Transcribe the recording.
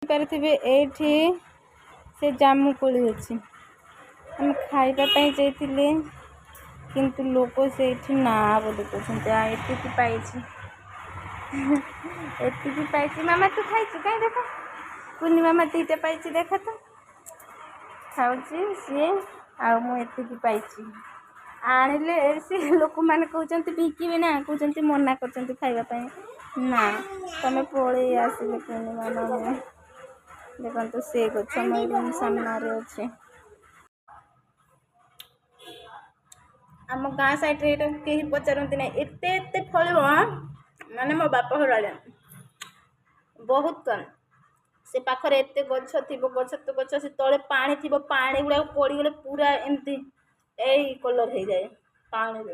पारे एठी से जामु कोली अच्छी हम खाइबा जाइले किंतु लोक से ना बोली कहते एति पाई मामा तू खाई कहीं देख कुनी मामा दीटा पाई देख तो खाऊँ सी आती पाई आनिले सी लोक मैंने कहते बिकिबे ना कहते मना कर खाइबापी ना तुम पड़े आसिले कुनी मामा देखो से गछ मयूर सामने अच्छे आम गाँ साइड कहीं पचारती ना एत फल माने मो बाप घर आड़े बहुत कम से पाखरे एत गछ थी गछ तो गछ से तले पानी थी पानी गुड़ा पड़गले पूरा एमती कलर हो जाए पानी